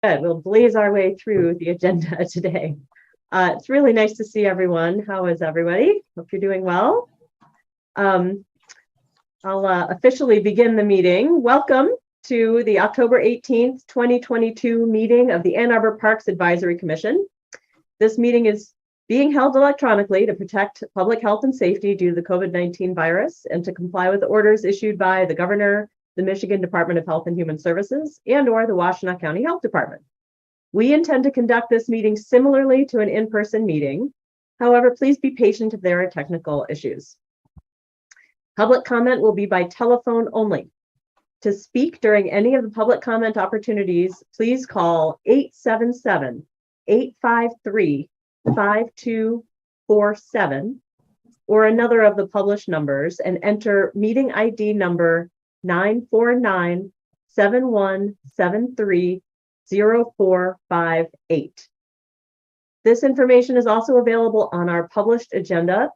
Good. We'll blaze our way through the agenda today. It's really nice to see everyone. How is everybody? Hope you're doing well. I'll officially begin the meeting. Welcome to the October 18th, 2022 meeting of the Ann Arbor Parks Advisory Commission. This meeting is being held electronically to protect public health and safety due to the COVID-19 virus and to comply with orders issued by the governor, the Michigan Department of Health and Human Services, and/or the Washtenaw County Health Department. We intend to conduct this meeting similarly to an in-person meeting. However, please be patient if there are technical issues. Public comment will be by telephone only. To speak during any of the public comment opportunities, please call 877-853-5247 or another of the published numbers and enter meeting ID number 949-7173-0458. This information is also available on our published agenda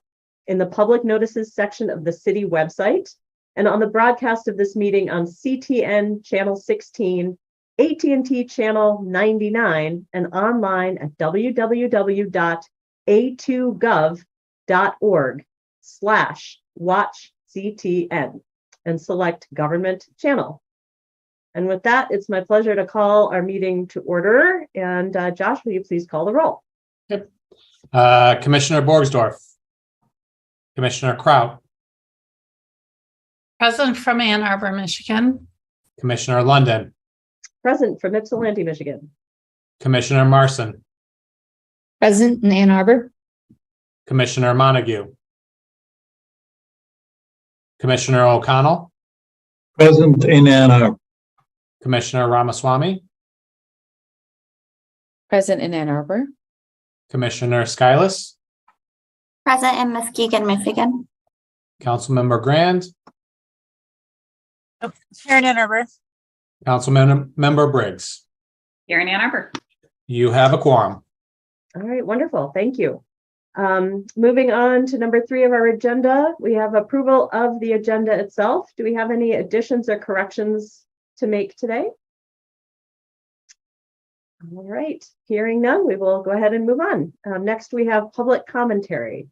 in the public notices section of the city website and on the broadcast of this meeting on CTN channel 16, AT&T channel 99, and online at www.a2gov.org/watchctn and select government channel. And with that, it's my pleasure to call our meeting to order. And Josh, will you please call the roll? Yep. Commissioner Borgsdorf. Commissioner Kraut. Present from Ann Arbor, Michigan. Commissioner London. Present from Ypsilanti, Michigan. Commissioner Marson. Present in Ann Arbor. Commissioner Montague. Commissioner O'Connell. Present in Ann Arbor. Commissioner Ramaswamy. Present in Ann Arbor. Commissioner Skylas. Present in Muskegon, Michigan. Councilmember Grand. Here in Ann Arbor. Councilmember Briggs. Here in Ann Arbor. You have a quorum. All right, wonderful. Thank you. Moving on to number 3 of our agenda, we have approval of the agenda itself. Do we have any additions or corrections to make today? All right, hearing none, we will go ahead and move on. Next, we have public commentary.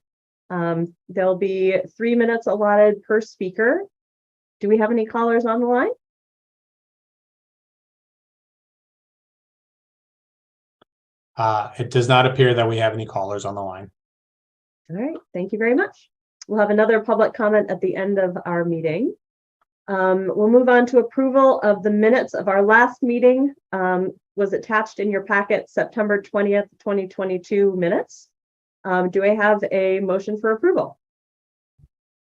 There'll be 3 minutes allotted per speaker. Do we have any callers on the line? It does not appear that we have any callers on the line. All right, thank you very much. We'll have another public comment at the end of our meeting. We'll move on to approval of the minutes of our last meeting. Was attached in your packet September 20th, 2022 minutes. Do I have a motion for approval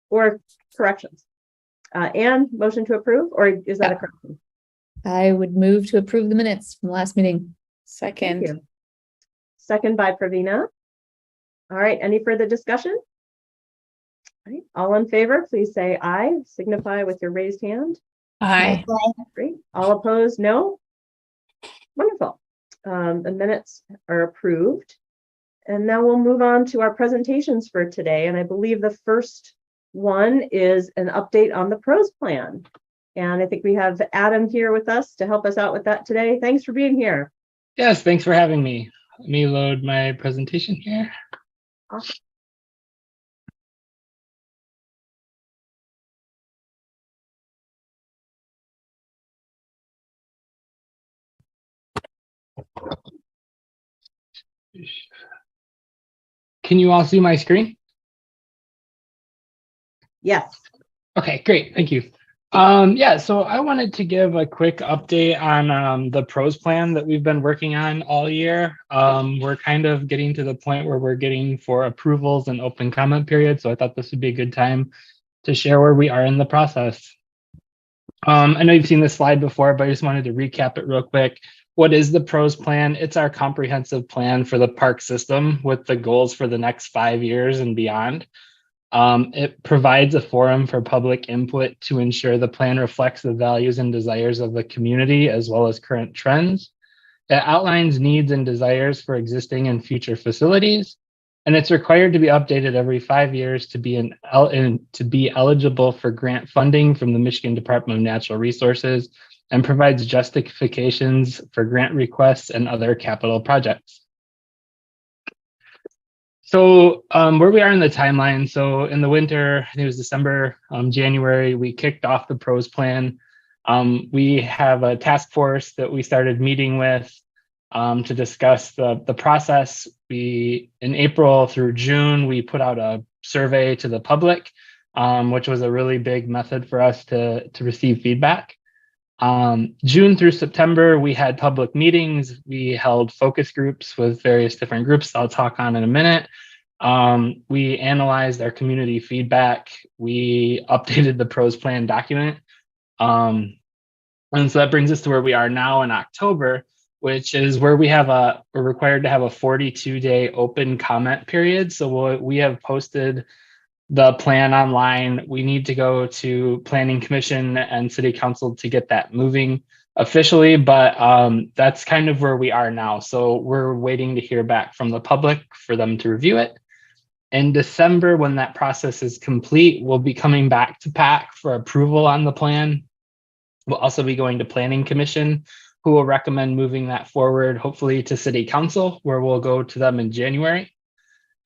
or corrections? Anne, motion to approve, or is that a correction? I would move to approve the minutes from the last meeting. Second. Second by Pravina. All right, any further discussion? All right, all in favor, please say aye. Signify with your raised hand. Aye. Great. All opposed, no? Wonderful. The minutes are approved. And now we'll move on to our presentations for today. And I believe the first one is an update on the PROS plan. And I think we have Adam here with us to help us out with that today. Thanks for being here. Yes, thanks for having me. Let me load my presentation here. Awesome. Can you all see my screen? Yes. Okay, great. Thank you. So I wanted to give a quick update on the PROS plan that we've been working on all year. We're kind of getting to the point where we're getting for approvals and open comment period. So I thought this would be a good time to share where we are in the process. I know you've seen this slide before, but I just wanted to recap it real quick. What is the PROS plan? It's our comprehensive plan for the park system with the goals for the next 5 years and beyond. It provides a forum for public input to ensure the plan reflects the values and desires of the community as well as current trends. It outlines needs and desires for existing and future facilities, and it's required to be updated every 5 years to be eligible for grant funding from the Michigan Department of Natural Resources and provides justifications for grant requests and other capital projects. So where we are in the timeline, so in the winter, I think it was December, January, we kicked off the PROS plan. We have a task force that we started meeting with to discuss the process. In April through June, we put out a survey to the public, which was a really big method for us to receive feedback. June through September, we had public meetings. We held focus groups with various different groups I'll talk on in a minute. We analyzed our community feedback. We updated the PROS plan document. And so that brings us to where we are now in October, which is where we're required to have a 42-day open comment period. So we have posted the plan online. We need to go to Planning Commission and City Council to get that moving officially, but that's kind of where we are now. So we're waiting to hear back from the public for them to review it. In December, when that process is complete, we'll be coming back to PAC for approval on the plan. We'll also be going to Planning Commission, who will recommend moving that forward, hopefully to City Council, where we'll go to them in January.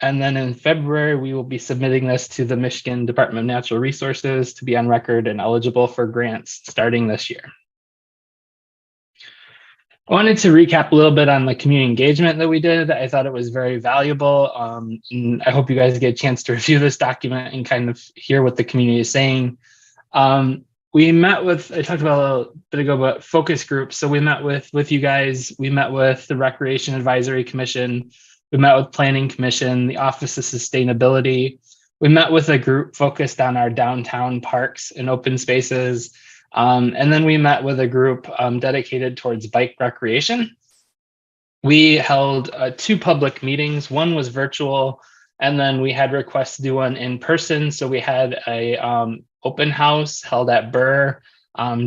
And then in February, we will be submitting this to the Michigan Department of Natural Resources to be on record and eligible for grants starting this year. I wanted to recap a little bit on the community engagement that we did. I thought it was very valuable. And I hope you guys get a chance to review this document and kind of hear what the community is saying. We met with, I talked about a little bit ago, but focus groups. So we met with you guys. We met with the Recreation Advisory Commission. We met with Planning Commission, the Office of Sustainability. We met with a group focused on our downtown parks and open spaces. And then we met with a group dedicated towards bike recreation. We held 2 public meetings. One was virtual, and then we had requests to do one in person. So we had a open house held at Arbor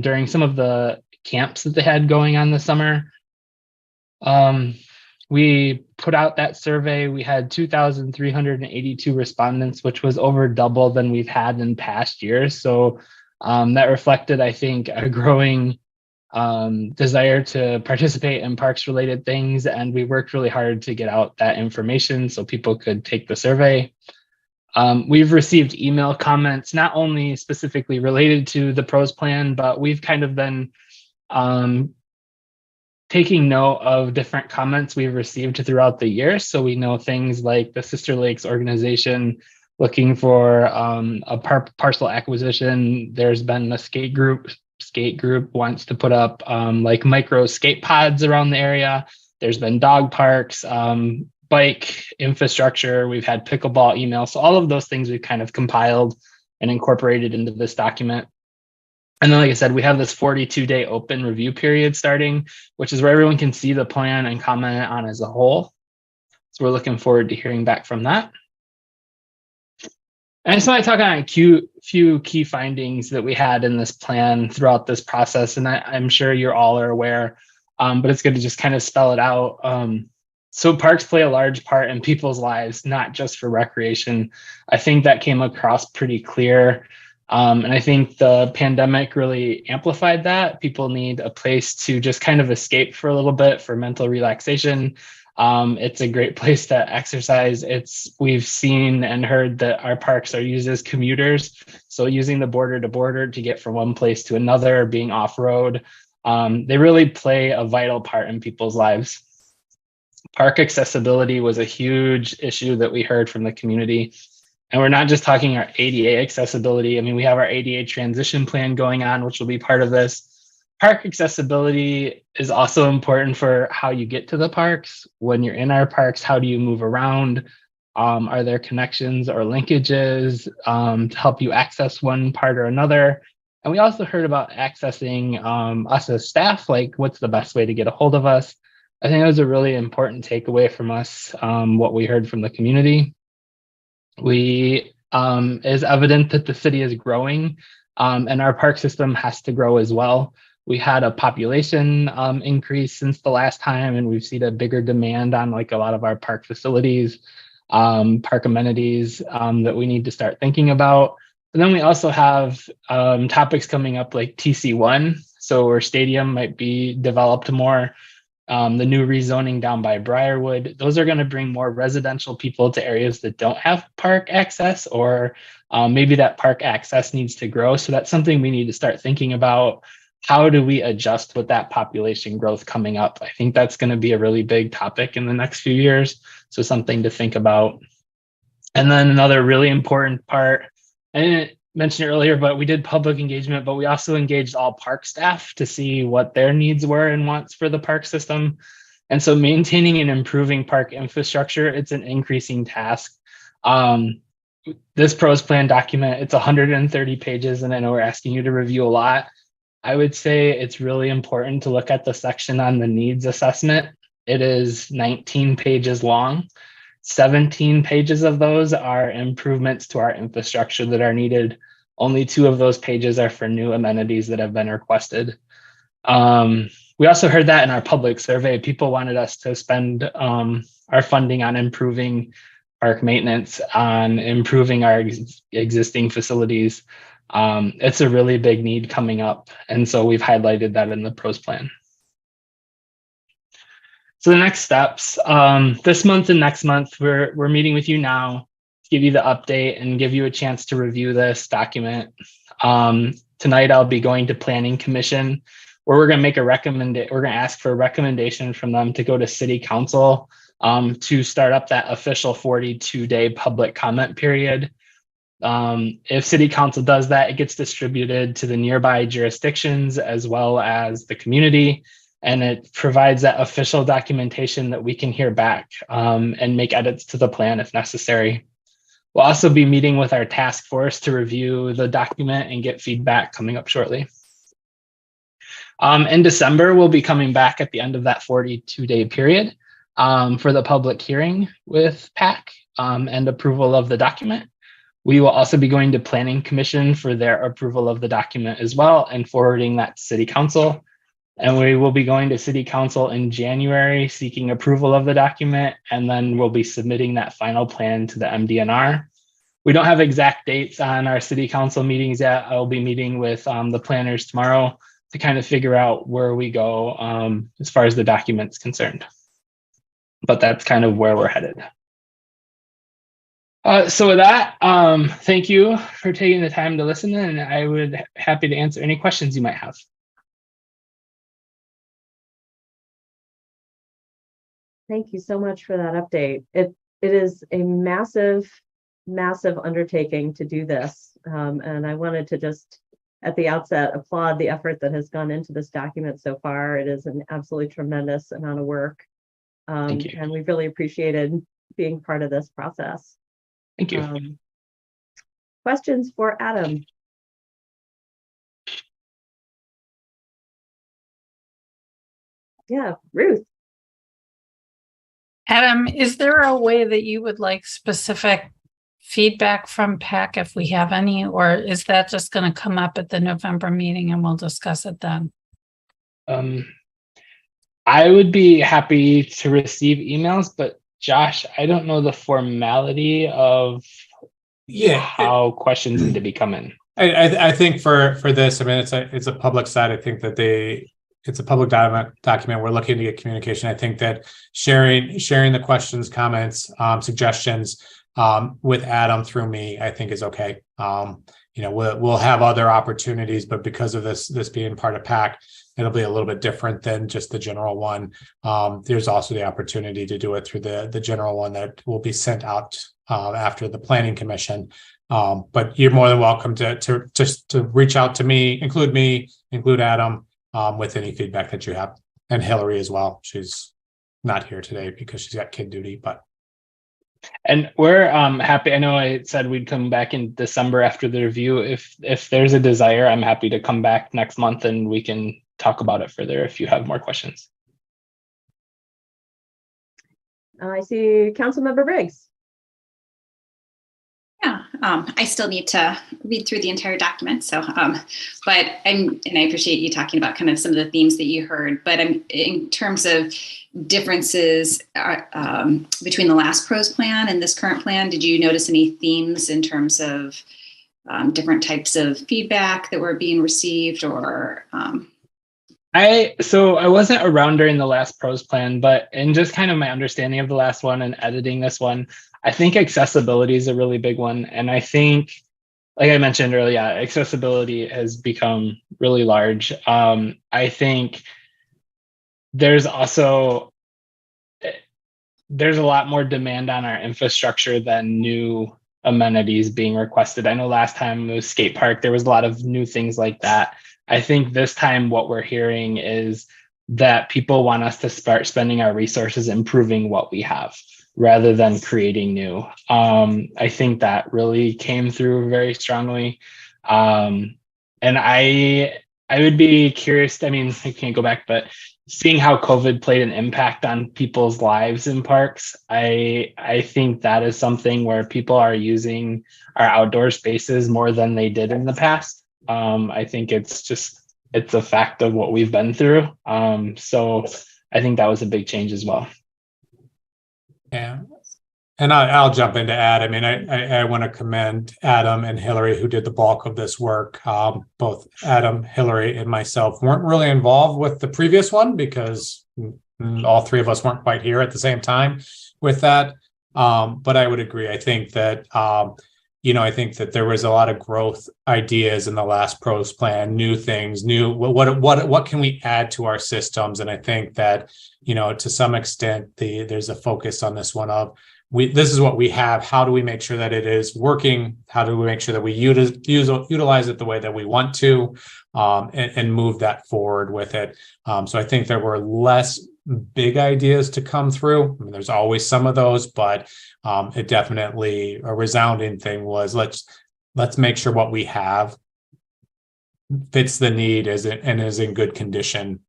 during some of the camps that they had going on this summer. We put out that survey. We had 2,382 respondents, which was over double than we've had in past years. So that reflected, I think, a growing desire to participate in parks related things. And we worked really hard to get out that information so people could take the survey. We've received email comments, not only specifically related to the PROS plan, but we've kind of been taking note of different comments we've received throughout the year. So we know things like the Sister Lakes organization looking for a parcel acquisition. There's been a skate group wants to put up like micro skate pods around the area. There's been dog parks, bike infrastructure. We've had pickleball emails. So all of those things we've kind of compiled and incorporated into this document. And then, like I said, we have this 42-day open review period starting, which is where everyone can see the plan and comment on as a whole. So we're looking forward to hearing back from that. And I just want to talk on a few key findings that we had in this plan throughout this process. And I'm sure you all are aware, but it's good to just kind of spell it out. So parks play a large part in people's lives, not just for recreation. I think that came across pretty clear. And I think the pandemic really amplified that. People need a place to just kind of escape for a little bit for mental relaxation. It's a great place to exercise. We've seen and heard that our parks are used as commuters. So using the border to border to get from one place to another, being off-road, they really play a vital part in people's lives. Park accessibility was a huge issue that we heard from the community. And we're not just talking our ADA accessibility. I mean, we have our ADA transition plan going on, which will be part of this. Park accessibility is also important for how you get to the parks. When you're in our parks, how do you move around? Are there connections or linkages to help you access one part or another? And we also heard about accessing us as staff, like what's the best way to get a hold of us? I think it was a really important takeaway from us, what we heard from the community. Is evident that the city is growing and our park system has to grow as well. We had a population increase since the last time, and we've seen a bigger demand on like a lot of our park facilities, park amenities that we need to start thinking about. And then we also have topics coming up like TC1. So where Stadium might be developed more, the new rezoning down by Briarwood, those are going to bring more residential people to areas that don't have park access, or maybe that park access needs to grow. So that's something we need to start thinking about. How do we adjust with that population growth coming up? I think that's going to be a really big topic in the next few years. So something to think about. And then another really important part, I didn't mention it earlier, but we did public engagement, but we also engaged all park staff to see what their needs were and wants for the park system. And so maintaining and improving park infrastructure, it's an increasing task. This pros plan document, it's 130 pages, and I know we're asking you to review a lot. I would say it's really important to look at the section on the needs assessment. It is 19 pages long. 17 pages of those are improvements to our infrastructure that are needed. Only 2 of those pages are for new amenities that have been requested. We also heard that in our public survey. People wanted us to spend our funding on improving park maintenance, on improving our existing facilities. It's a really big need coming up. And so we've highlighted that in the pros plan. So the next steps, this month and next month, we're meeting with you now to give you the update and give you a chance to review this document. Tonight, I'll be going to Planning Commission, where we're going to make a we're going to ask for a recommendation from them to go to City Council to start up that official 42-day public comment period. If City Council does that, it gets distributed to the nearby jurisdictions as well as the community. And it provides that official documentation that we can hear back and make edits to the plan if necessary. We'll also be meeting with our task force to review the document and get feedback coming up shortly. In December, we'll be coming back at the end of that 42-day period for the public hearing with PAC and approval of the document. We will also be going to Planning Commission for their approval of the document as well and forwarding that to City Council. And we will be going to City Council in January seeking approval of the document, and then we'll be submitting that final plan to the MDNR. We don't have exact dates on our City Council meetings yet. I'll be meeting with the planners tomorrow to kind of figure out where we go as far as the document's concerned. But that's kind of where we're headed. So with that, thank you for taking the time to listen, and I would be happy to answer any questions you might have. Thank you so much for that update. It is a massive undertaking to do this. And I wanted to just at the outset applaud the effort that has gone into this document so far. It is an absolutely tremendous amount of work. Thank you. And we've really appreciated being part of this process. Thank you. Questions for Adam? Yeah, Ruth. Adam, is there a way that you would like specific feedback from PAC if we have any, or is that just going to come up at the November meeting and we'll discuss it then? I would be happy to receive emails, but Josh, I don't know the formality of how questions need to be coming. I think for this, I mean, it's a public site. I think that it's a public document. We're looking to get communication. I think that sharing the questions, comments, suggestions with Adam through me, I think is okay. We'll have other opportunities, but because of this being part of PAC, it'll be a little bit different than just the general one. There's also the opportunity to do it through the general one that will be sent out after the Planning Commission. But you're more than welcome to reach out to me, include Adam with any feedback that you have, and Hillary as well. She's not here today because she's got kid duty, but. And we're happy. I know I said we'd come back in December after the review. If there's a desire, I'm happy to come back next month and we can talk about it further if you have more questions. I see Councilmember Briggs. Yeah, I still need to read through the entire document. So, but I appreciate you talking about kind of some of the themes that you heard. But in terms of differences between the last pros plan and this current plan, did you notice any themes in terms of different types of feedback that were being received, or So I wasn't around during the last pros plan, but in just kind of my understanding of the last one and editing this one, I think accessibility is a really big one. And I think, like I mentioned earlier, accessibility has become really large. I think there's also there's a lot more demand on our infrastructure than new amenities being requested. I know last time it was skate park, there was a lot of new things like that. I think this time what we're hearing is that people want us to start spending our resources improving what we have rather than creating new. I think that really came through very strongly. And I would be curious, I mean, I can't go back, but seeing how COVID played an impact on people's lives in parks, I think that is something where people are using our outdoor spaces more than they did in the past. I think it's a fact of what we've been through. So I think that was a big change as well. Yeah. And I'll jump in to add. I mean, I want to commend Adam and Hillary, who did the bulk of this work. Both Adam, Hillary, and myself weren't really involved with the previous one because all three of us weren't quite here at the same time with that. But I would agree. I think that I think that there was a lot of growth ideas in the last pros plan, new things, what can we add to our systems? And I think that, to some extent, there's a focus on this one of this is what we have. How do we make sure that it is working? How do we make sure that we utilize it the way that we want to, and move that forward with it? So I think there were less big ideas to come through. I mean, there's always some of those, but it definitely a resounding thing was let's make sure what we have fits the need and is in good condition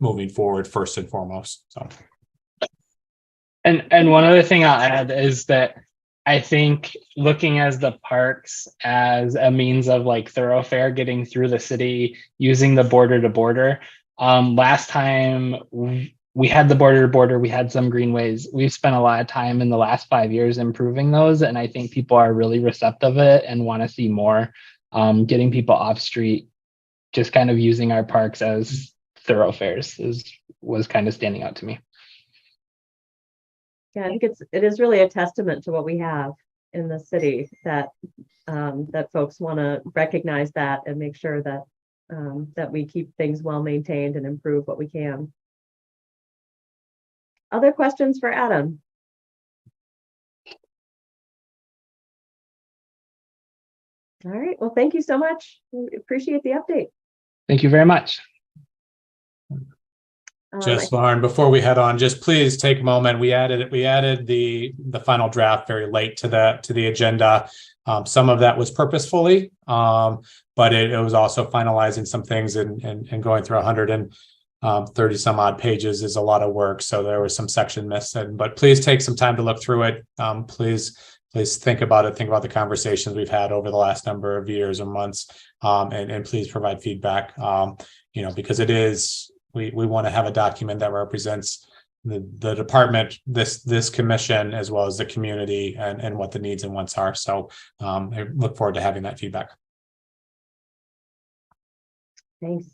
moving forward first and foremost. So. And one other thing I'll add is that I think looking as the parks as a means of like thoroughfare getting through the city using the border to border. Last time we had the border to border, we had some greenways. We've spent a lot of time in the last 5 years improving those. And I think people are really receptive of it and want to see more, getting people off street, just kind of using our parks as thoroughfares was kind of standing out to me. Yeah, I think it is really a testament to what we have in the city that that folks want to recognize that and make sure that that we keep things well maintained and improve what we can. Other questions for Adam? All right. Well, thank you so much. We appreciate the update. Thank you very much. Just Lauren, before we head on, just please take a moment. We added the final draft very late to the agenda. Some of that was purposefully, but it was also finalizing some things and going through 130 some odd pages is a lot of work. So there was some section missing, but please take some time to look through it. Please think about it. Think about the conversations we've had over the last number of years or months, and please provide feedback. Because it is. We want to have a document that represents the department, this commission, as well as the community and what the needs and wants are. So I look forward to having that feedback. Thanks.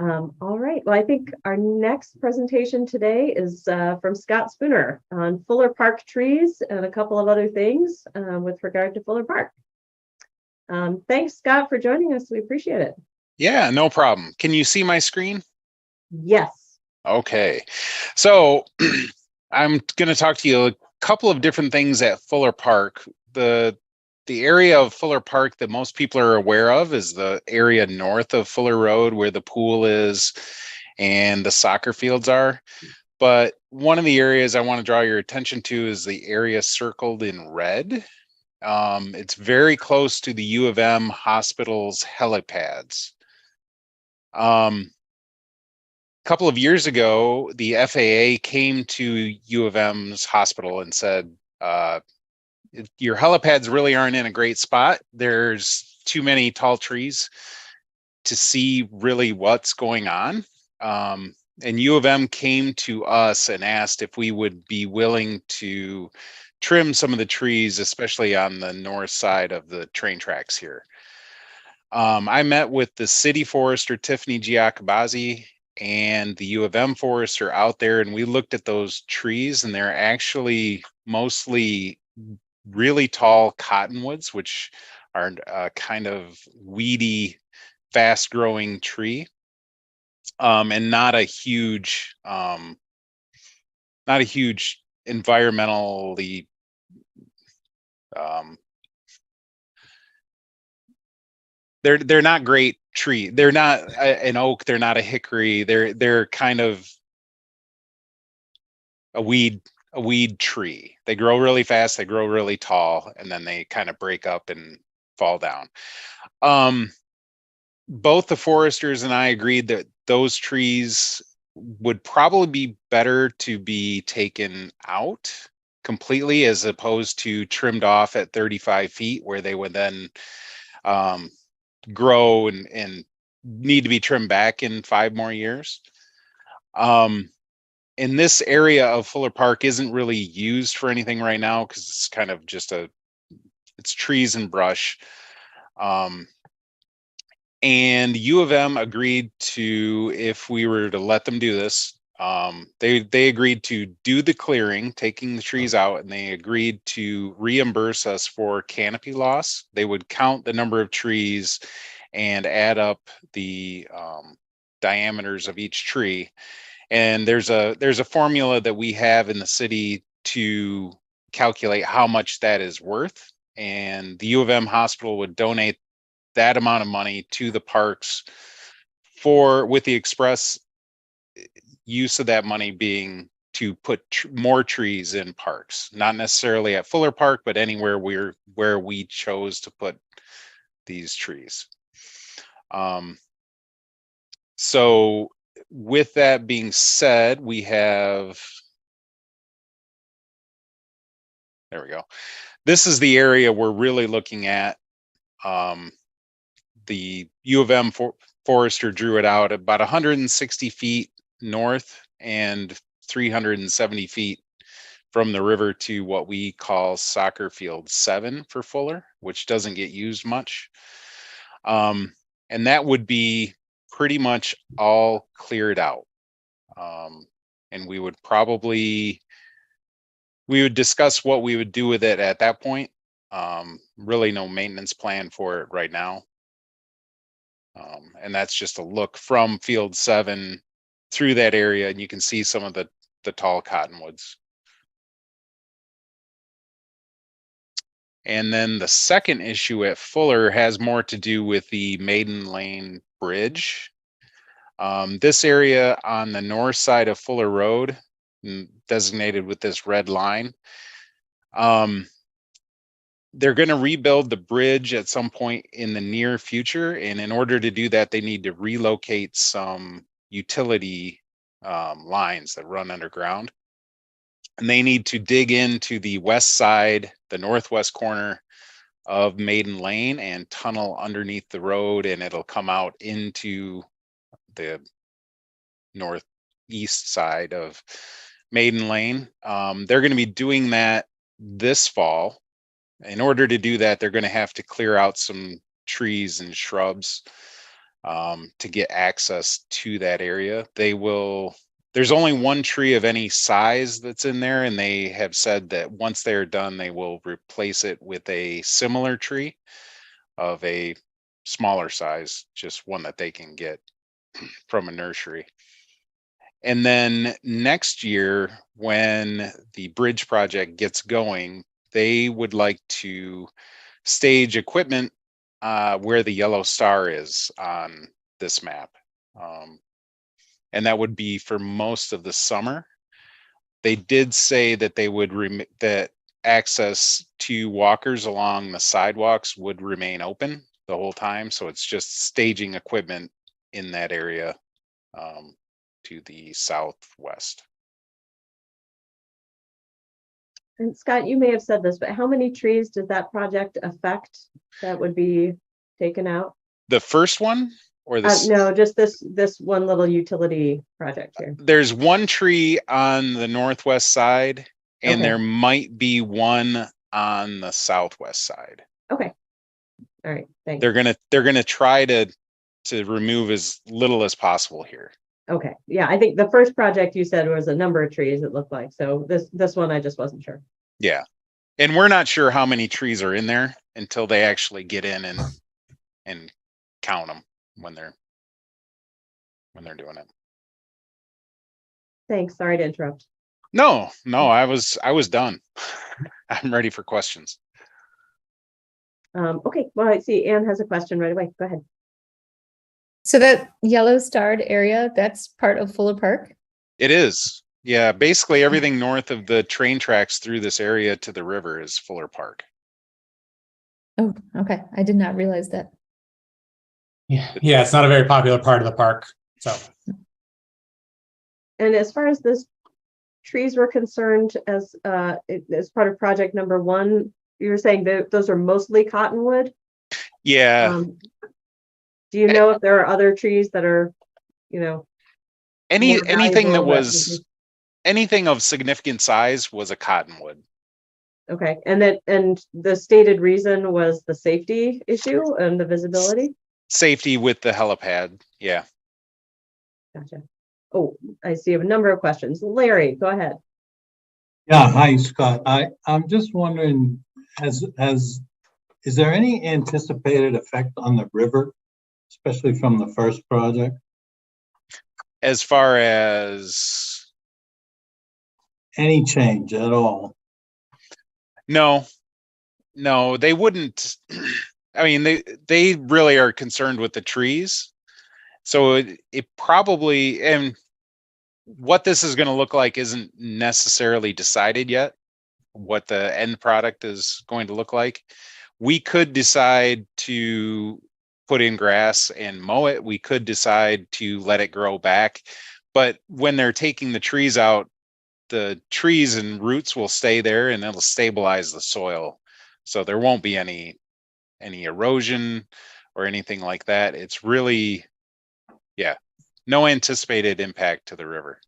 All right. Well, I think our next presentation today is from Scott Spooner on Fuller Park trees and a couple of other things with regard to Fuller Park. Thanks, Scott, for joining us. We appreciate it. Yeah, no problem. Can you see my screen? Yes. Okay. So I'm going to talk to you a couple of different things at Fuller Park. The area of Fuller Park that most people are aware of is the area north of Fuller Road where the pool is and the soccer fields are. But one of the areas I want to draw your attention to is the area circled in red. It's very close to the U of M hospital's helipads. A couple of years ago, the FAA came to U of M's hospital and said, your helipads really aren't in a great spot. There's too many tall trees to see really what's going on. And U of M came to us and asked if we would be willing to trim some of the trees, especially on the north side of the train tracks here. I met with the city forester, Tiffany Giacobazi, and the U of M forester out there, and we looked at those trees, and they're actually mostly really tall cottonwoods, which are a kind of weedy, fast growing tree, and not a huge environmentally they're not great tree. They're not an oak, they're not a hickory, they're kind of a weed tree. They grow really fast, they grow really tall, and then they kind of break up and fall down. Both the foresters and I agreed that those trees would probably be better to be taken out completely as opposed to trimmed off at 35 feet, where they would then grow and need to be trimmed back in 5 more years. And this area of Fuller Park isn't really used for anything right now because it's kind of just it's trees and brush. And U of M agreed to, if we were to let them do this, they agreed to do the clearing, taking the trees out, and they agreed to reimburse us for canopy loss. They would count the number of trees and add up the diameters of each tree. And there's a formula that we have in the city to calculate how much that is worth. And the U of M hospital would donate that amount of money to the parks with the express use of that money being to put more trees in parks, not necessarily at Fuller Park, but anywhere where we chose to put these trees. So with that being said, we have, there we go. This is the area we're really looking at. The U of M forester drew it out about 160 feet north and 370 feet from the river to what we call Soccer Field 7 for Fuller, which doesn't get used much. And that would be pretty much all cleared out. And we would discuss what we would do with it at that point. Really no maintenance plan for it right now. And that's just a look from Field 7 through that area, and you can see some of the tall cottonwoods. And then the second issue at Fuller has more to do with the Maiden Lane Bridge. This area on the north side of Fuller Road, designated with this red line, they're going to rebuild the bridge at some point in the near future. And in order to do that, they need to relocate some utility lines that run underground. And they need to dig into the west side, the northwest corner of Maiden Lane, and tunnel underneath the road, and it'll come out into the northeast side of Maiden Lane. They're going to be doing that this fall. In order to do that, they're going to have to clear out some trees and shrubs to get access to that area. There's only one tree of any size that's in there, and they have said that once they're done, they will replace it with a similar tree of a smaller size, just one that they can get from a nursery. And then next year, when the bridge project gets going, they would like to stage equipment where the yellow star is on this map. And that would be for most of the summer. They did say that they would that access to walkers along the sidewalks would remain open the whole time. So it's just staging equipment in that area to the southwest. And Scott, you may have said this, but how many trees does that project affect that would be taken out? The first one, or this? No, just this one little utility project here. There's one tree on the northwest side, and Okay. there might be one on the southwest side. Okay. All right, thanks. They're gonna try to remove as little as possible here. Okay, yeah, I think the first project you said was a number of trees, it looked like. So this one, I just wasn't sure. Yeah. And we're not sure how many trees are in there until they actually get in and count them when they're doing it. Thanks, sorry to interrupt. No, I was done. I'm ready for questions. Okay, well, I see Anne has a question right away. Go ahead. So that yellow starred area, that's part of Fuller Park? It is. Yeah, basically everything north of the train tracks through this area to the river is Fuller Park. Oh, okay. I did not realize that. Yeah, it's not a very popular part of the park. So, And as far as those trees were concerned, as part of project number 1, you were saying that those are mostly cottonwood. Yeah. Do you know if there are other trees that are, anything that valuable was anything of significant size was a cottonwood. Okay, and the stated reason was the safety issue and the visibility? Safety with the helipad. Yeah. Gotcha. Oh, I see a number of questions. Larry, go ahead. Yeah, hi, Scott. I'm just wondering, is there any anticipated effect on the river, especially from the first project? As far as Any change at all? no, they wouldn't. I mean, they really are concerned with the trees. So it probably, and what this is going to look like isn't necessarily decided yet, what the end product is going to look like. We could decide to put in grass and mow it. We could decide to let it grow back. But when they're taking the trees out, the trees and roots will stay there and it'll stabilize the soil. So there won't be any erosion or anything like that. It's really, yeah, no anticipated impact to the river.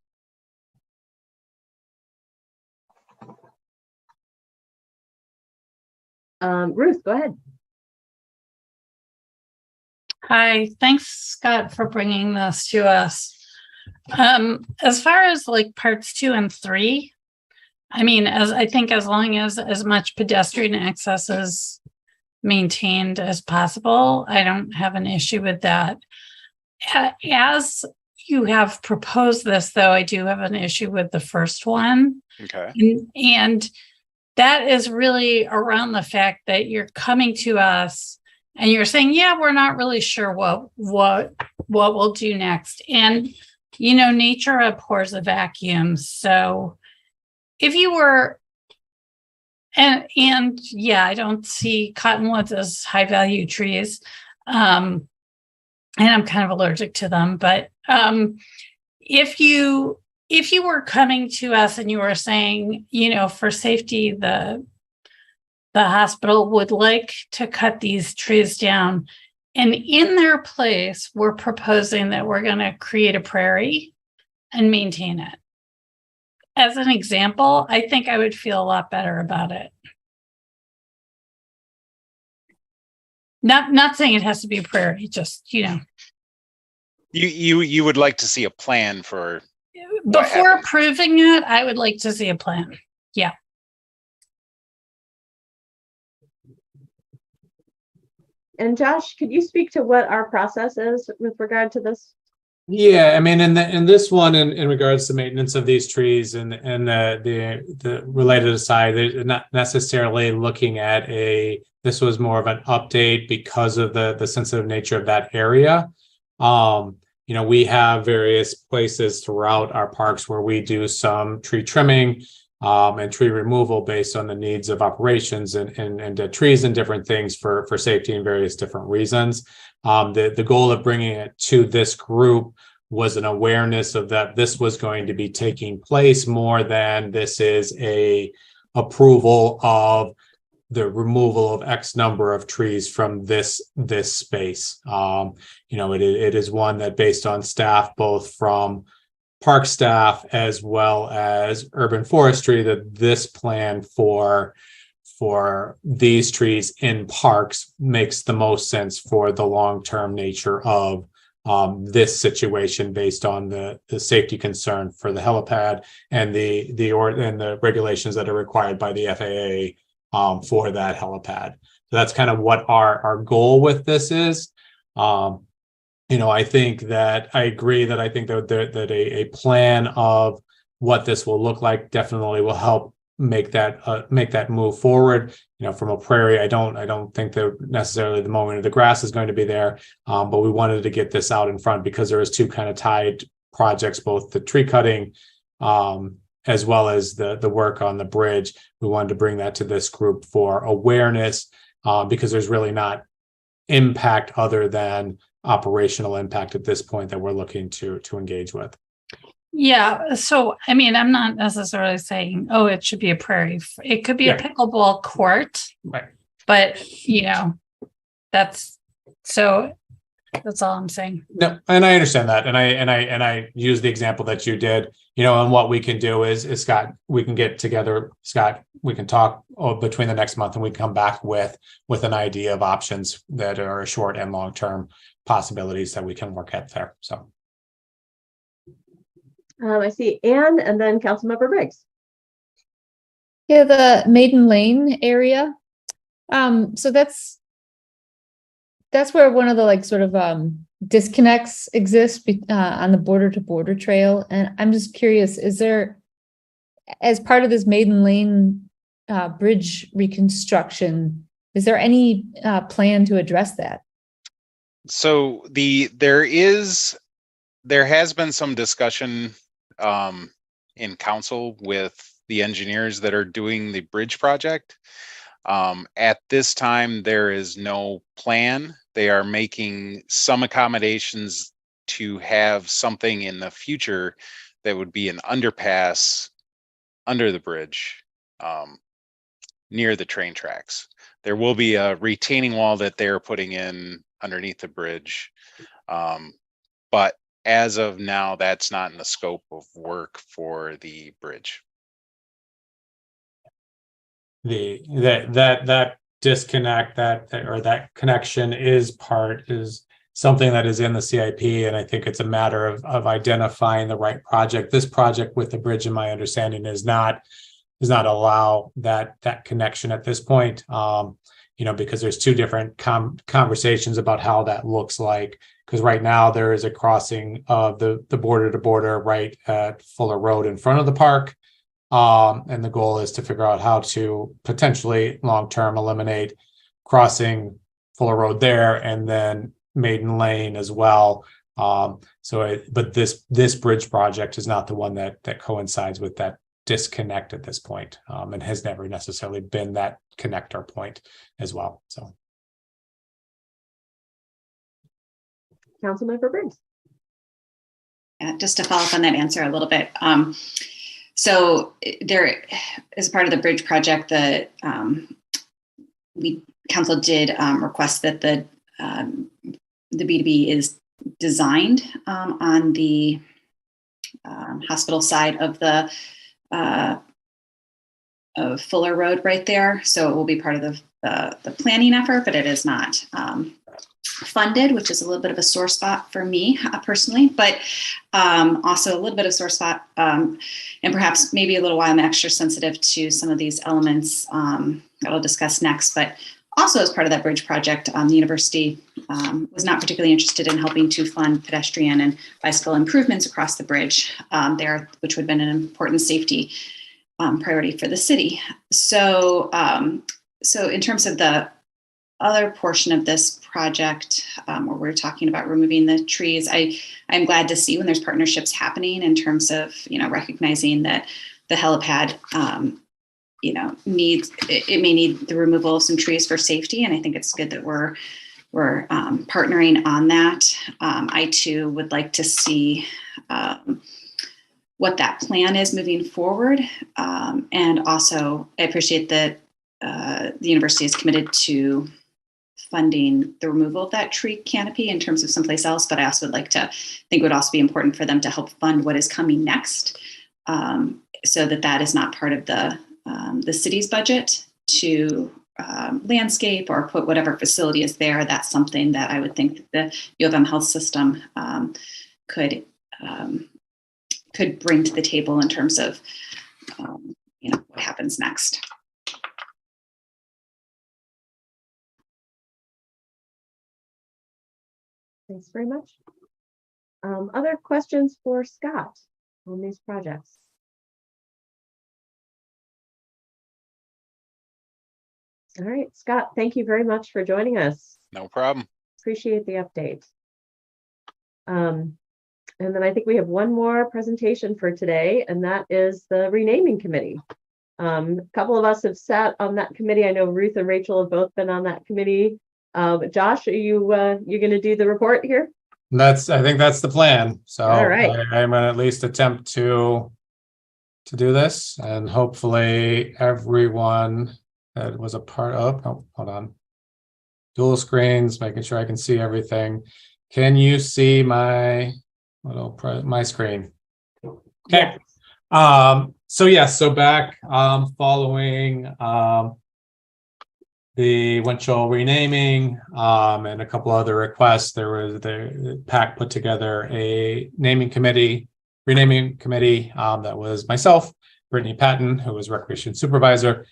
Ruth, go ahead. Hi, thanks, Scott, for bringing this to us. As far as like parts 2 and 3, I mean, I think as long as much pedestrian access is maintained as possible, I don't have an issue with that. As you have proposed this, though, I do have an issue with the first one. Okay. And that is really around the fact that you're coming to us and you're saying, yeah, we're not really sure what we'll do next. And, nature abhors a vacuum. So if you were, and yeah, I don't see cottonwoods as high value trees. And I'm kind of allergic to them, but if you were coming to us and you were saying, for safety, the hospital would like to cut these trees down, and in their place, we're proposing that we're going to create a prairie and maintain it. As an example, I think I would feel a lot better about it. Not saying it has to be a prairie, just, You would like to see a plan for before approving it, I would like to see a plan. Yeah. And Josh, could you speak to what our process is with regard to this? yeah, I mean, in this one, in regards to maintenance of these trees and the related aside, they're not necessarily looking at this was more of an update because of the sensitive nature of that area. We have various places throughout our parks where we do some tree trimming and tree removal based on the needs of operations and dead trees and different things for safety and various different reasons. The goal of bringing it to this group was an awareness of that this was going to be taking place more than this is a approval of the removal of X number of trees from this space. It is one that, based on staff, both from park staff as well as urban forestry, that this plan for for these trees in parks makes the most sense for the long-term nature of this situation based on the safety concern for the helipad and the regulations that are required by the FAA for that helipad. So that's kind of what our goal with this is. I think that I agree that I think that a plan of what this will look like definitely will help make that move forward. From a prairie, I don't think that necessarily the mowing of the grass is going to be there, but we wanted to get this out in front because there was two kind of tied projects, both the tree cutting as well as the work on the bridge. We wanted to bring that to this group for awareness because there's really not impact other than operational impact at this point that we're looking to engage with. Yeah. So, I mean, I'm not necessarily saying, oh, it should be a prairie. It could be a pickleball court. Right. But, that's all I'm saying. No, and I understand that. And I use the example that you did, and what we can do is Scott, we can get together, Scott, we can talk between the next month and we come back with an idea of options that are short and long-term possibilities that we can work at there. So. I see Anne and then Councilmember Briggs. Yeah, the Maiden Lane area. So that's where one of the disconnects exist on the border to border trail. And I'm just curious, is there, as part of this Maiden Lane bridge reconstruction, is there any plan to address that? So there has been some discussion in council with the engineers that are doing the bridge project. At this time, there is no plan. They are making some accommodations to have something in the future that would be an underpass under the bridge near the train tracks. There will be a retaining wall that they're putting in underneath the bridge. But as of now, that's not in the scope of work for the bridge. That disconnect that connection is something that is in the CIP, and I think it's a matter of identifying the right project. This project with the bridge, in my understanding, does not allow that connection at this point. Because there's two different conversations about how that looks like. Because right now there is a crossing of the border to border right at Fuller Road in front of the park. And the goal is to figure out how to potentially long-term eliminate crossing Fuller Road there and then Maiden Lane as well. But this bridge project is not the one that coincides with that disconnect at this point, and has never necessarily been that connector point as well. So, Councilmember Briggs. Just to follow up on that answer a little bit. So there, as part of the bridge project, the council did request that the B2B is designed on the hospital side of the Fuller Road right there. So it will be part of the planning effort, but it is not funded, which is a little bit of a sore spot for me personally, but also a little bit of sore spot, and perhaps maybe a little while I'm extra sensitive to some of these elements that I'll discuss next. But also as part of that bridge project, the university was not particularly interested in helping to fund pedestrian and bicycle improvements across the bridge there, which would have been an important safety priority for the city. So in terms of the other portion of this project, where we're talking about removing the trees, I'm glad to see when there's partnerships happening in terms of, recognizing that the helipad, may need the removal of some trees for safety. And I think it's good that we're partnering on that. I too would like to see what that plan is moving forward. And also I appreciate that the university is committed to funding the removal of that tree canopy in terms of someplace else, but I also would like to think it would also be important for them to help fund what is coming next, so that is not part of the city's budget to landscape or put whatever facility is there, that's something that I would think that the U of M health system could bring to the table in terms of what happens next. Thanks very much. Other questions for Scott on these projects? All right, Scott, thank you very much for joining us. No problem. Appreciate the update. And then I think we have one more presentation for today, and that is the renaming committee. A couple of us have sat on that committee. I know Ruth and Rachel have both been on that committee. Josh, are you going to do the report here? I think that's the plan. So All right. I'm going to at least attempt to do this, and hopefully everyone that was a part of, oh, hold on. Dual screens, making sure I can see everything. Can you see my my screen? Okay. Yes. So back following the Winchell renaming and a couple other requests, the PAC put together a renaming committee that was myself, Brittany Patton, who was recreation supervisor,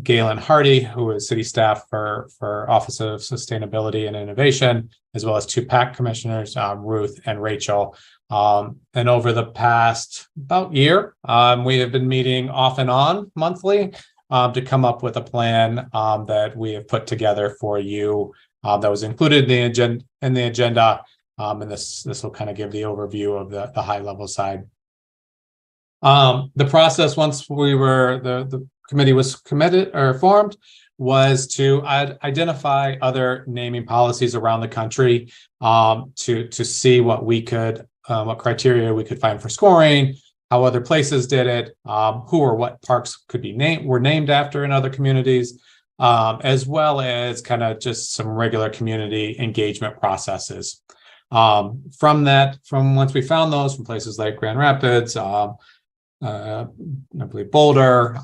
Galen Hardy, who is city staff for Office of Sustainability and Innovation, as well as two PAC commissioners, Ruth and Rachel. And over the past about year, we have been meeting off and on monthly to come up with a plan that we have put together for you that was included in the agenda. And this will kind of give the overview of the high level side. The process, once the committee was formed, was to identify other naming policies around the country to see what criteria we could find for scoring, how other places did it, who or what parks were named after in other communities, as well as kind of just some regular community engagement processes. From once we found those from places like Grand Rapids, I believe Boulder,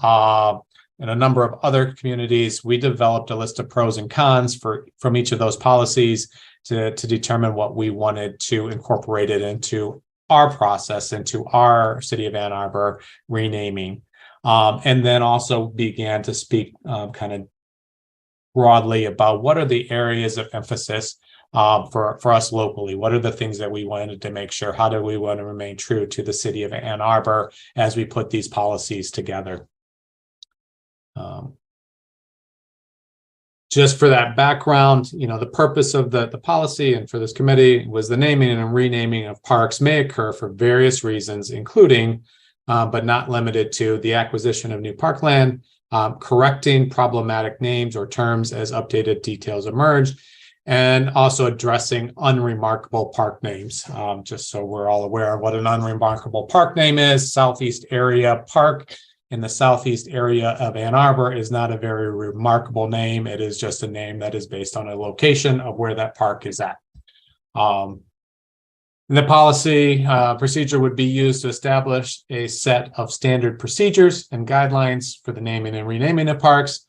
and a number of other communities, we developed a list of pros and cons from each of those policies to determine what we wanted to incorporate it into our process, into our City of Ann Arbor renaming. And then also began to speak kind of broadly about what are the areas of emphasis for us locally. What are the things that we wanted to make sure? How do we want to remain true to the City of Ann Arbor as we put these policies together? Just for that background, the purpose of the policy and for this committee was the naming and renaming of parks may occur for various reasons, including, but not limited to, the acquisition of new parkland, correcting problematic names or terms as updated details emerge, and also addressing unremarkable park names. Just so we're all aware of what an unremarkable park name is. Southeast Area Park in the southeast area of Ann Arbor is not a very remarkable name. It is just a name that is based on a location of where that park is at. The policy procedure would be used to establish a set of standard procedures and guidelines for the naming and renaming of parks.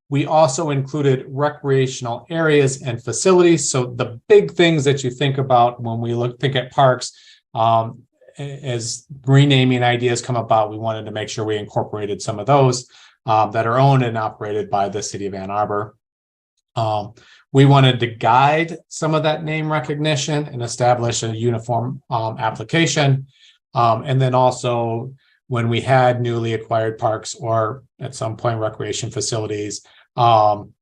We also included recreational areas and facilities. So the big things that you think about when we think at parks, as renaming ideas come about, we wanted to make sure we incorporated some of those that are owned and operated by the City of Ann Arbor. We wanted to guide some of that name recognition and establish a uniform application. And then also, when we had newly acquired parks or at some point recreation facilities, we want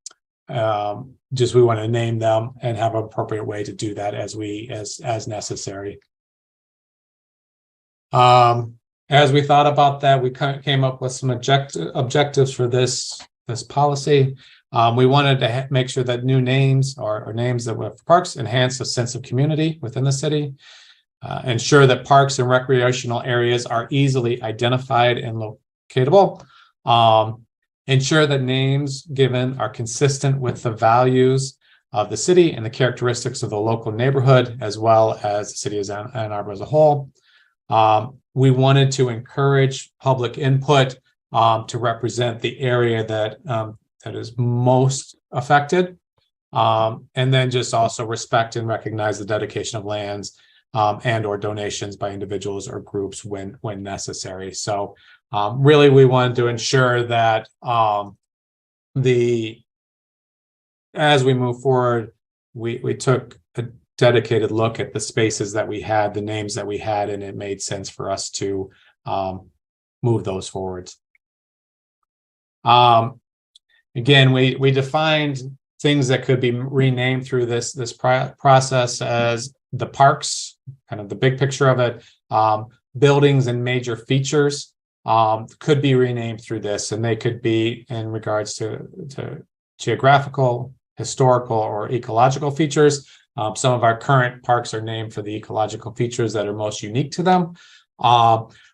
to name them and have an appropriate way to do that as necessary. As we thought about that, we came up with some objectives for this policy. We wanted to make sure that new names or names that were for parks enhance a sense of community within the city. Ensure that parks and recreational areas are easily identified and locatable. Ensure that names given are consistent with the values of the city and the characteristics of the local neighborhood, as well as the City of Ann Arbor as a whole. We wanted to encourage public input to represent the area that that is most affected. And then just also respect and recognize the dedication of lands and or donations by individuals or groups when necessary. So really, we wanted to ensure that as we move forward, we took a dedicated look at the spaces that we had, the names that we had, and it made sense for us to move those forwards. Again, we defined things that could be renamed through this process as the parks, kind of the big picture of it. Buildings and major features could be renamed through this, and they could be in regards to geographical, historical, or ecological features. Some of our current parks are named for the ecological features that are most unique to them.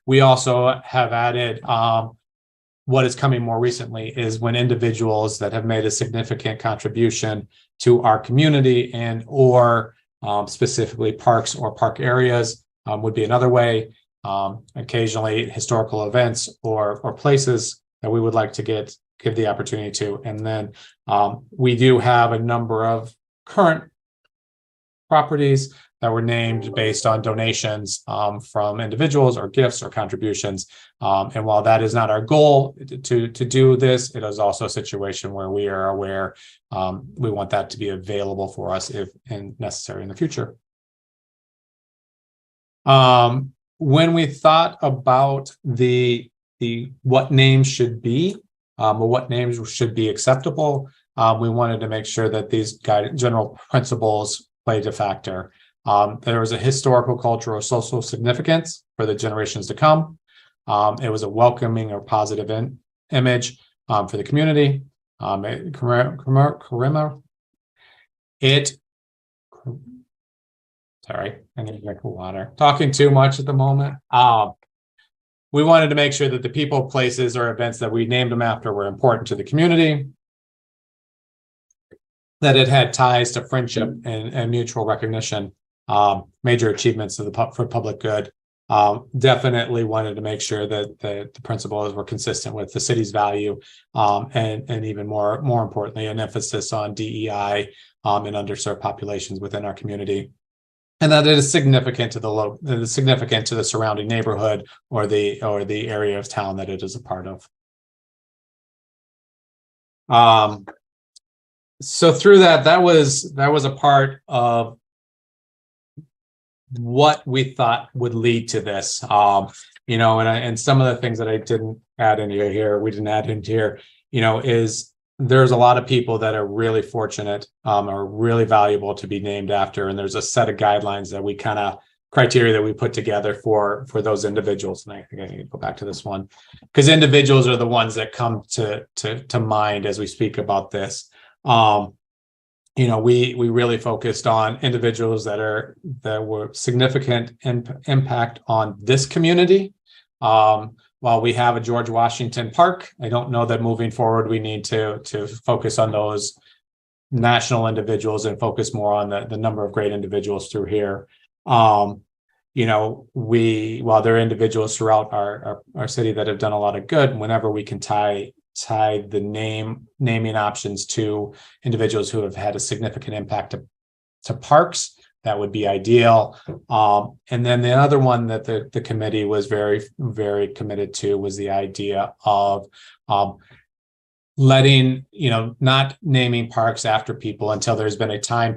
We also have added what is coming more recently is when individuals that have made a significant contribution to our community and or specifically parks or park areas would be another way. Occasionally historical events or places that we would like to give the opportunity to. And then we do have a number of current properties that were named based on donations from individuals or gifts or contributions. And while that is not our goal to do this, it is also a situation where we are aware we want that to be available for us if and necessary in the future. When we thought about the what names should be or what names should be acceptable, we wanted to make sure that these general principles played a factor. There was a historical, cultural, social significance for the generations to come. It was a welcoming or positive image for the community. Sorry, I need to drink water. Talking too much at the moment. We wanted to make sure that the people, places, or events that we named them after were important to the community, that it had ties to friendship and mutual recognition, major achievements for public good. Definitely wanted to make sure that the principles were consistent with the city's value, and even more importantly, an emphasis on DEI and underserved populations within our community, and that it is significant to the surrounding neighborhood or the area of town that it is a part of. So through that was a part of what we thought would lead to this, and some of the things that I didn't add into here, we didn't add into here, is there's a lot of people that are really fortunate, are really valuable to be named after, and there's a set of guidelines that we criteria that we put together for those individuals. And I think I need to go back to this one because individuals are the ones that come to mind as we speak about this. We really focused on individuals that were significant impact on this community. While we have a George Washington Park, I don't know that moving forward we need to focus on those national individuals and focus more on the number of great individuals through here. While there are individuals throughout our city that have done a lot of good, whenever we can tie the naming options to individuals who have had a significant impact to parks, that would be ideal. And then the other one that the committee was very, very committed to was the idea of letting, not naming parks after people until there's been a time